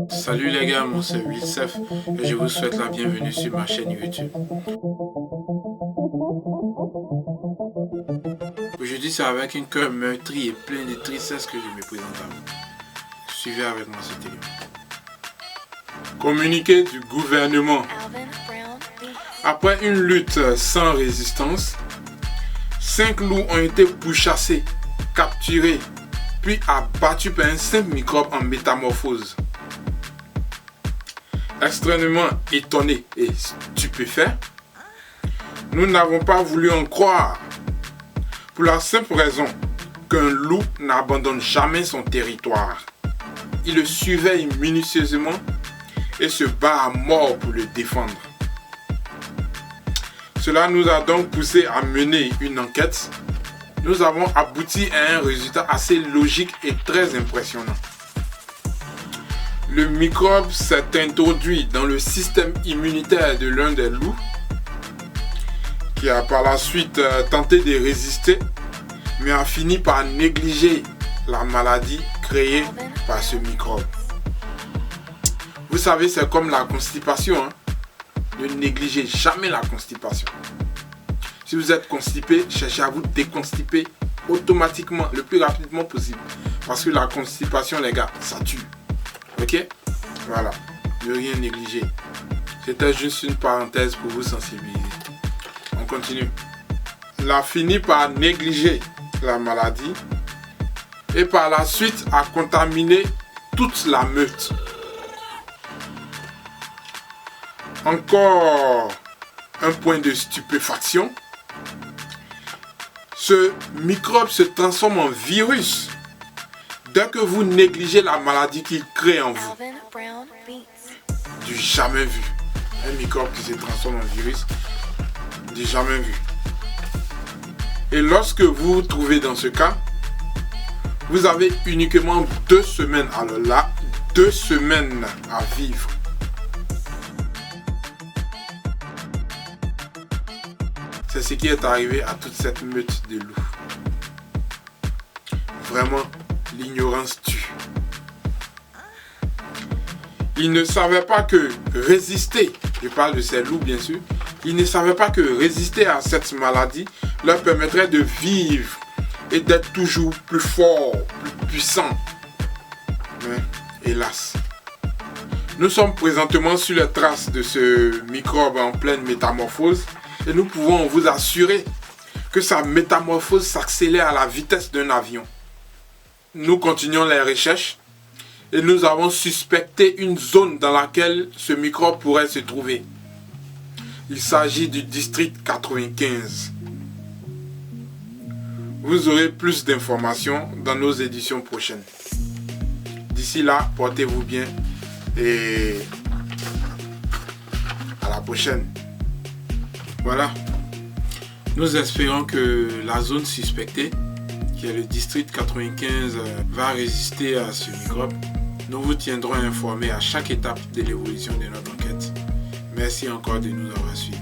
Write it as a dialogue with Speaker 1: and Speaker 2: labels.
Speaker 1: Salut les gars, moi c'est Wilsef et je vous souhaite la bienvenue sur ma chaîne YouTube. Aujourd'hui c'est avec un cœur meurtri et plein de tristesse que je me présente à vous. Suivez avec moi cette vidéo. Communiqué du gouvernement. Après une lutte sans résistance, 5 loups ont été pourchassés, capturés, puis abattus par un simple microbe en métamorphose. Extrêmement étonnés et stupéfaits, nous n'avons pas voulu en croire, pour la simple raison qu'un loup n'abandonne jamais son territoire. Il le surveille minutieusement et se bat à mort pour le défendre. Cela nous a donc poussé à mener une enquête. Nous avons abouti à un résultat assez logique et très impressionnant. Le microbe s'est introduit dans le système immunitaire de l'un des loups, qui a par la suite tenté de résister, mais a fini par négliger la maladie créée par ce microbe. Vous savez, c'est comme la constipation, hein? Ne négligez jamais la constipation. Si vous êtes constipé, cherchez à vous déconstiper automatiquement, le plus rapidement possible. Parce que la constipation, les gars, ça tue. Ok? Voilà. Ne rien négliger. C'était juste une parenthèse pour vous sensibiliser. On continue. Il a fini par négliger la maladie et par la suite a contaminé toute la meute. Encore un point de stupéfaction. Ce microbe se transforme en virus dès que vous négligez la maladie qu'il crée en vous. Du jamais vu. Un microbe qui se transforme en virus, du jamais vu. Et lorsque vous vous trouvez dans ce cas, vous avez uniquement 2 semaines. Alors là, 2 semaines à vivre. C'est ce qui est arrivé à toute cette meute de loups. Vraiment, l'ignorance tue. Ils ne savaient pas que résister, je parle de ces loups bien sûr, ils ne savaient pas que résister à cette maladie leur permettrait de vivre et d'être toujours plus forts, plus puissants. Mais hélas, nous sommes présentement sur les traces de ce microbe en pleine métamorphose. Et nous pouvons vous assurer que sa métamorphose s'accélère à la vitesse d'un avion. Nous continuons les recherches et nous avons suspecté une zone dans laquelle ce microbe pourrait se trouver. Il s'agit du district 95. Vous aurez plus d'informations dans nos éditions prochaines. D'ici là, portez-vous bien et à la prochaine. Voilà, nous espérons que la zone suspectée, qui est le district 95, va résister à ce microbe. Nous vous tiendrons informés à chaque étape de l'évolution de notre enquête. Merci encore de nous avoir suivis.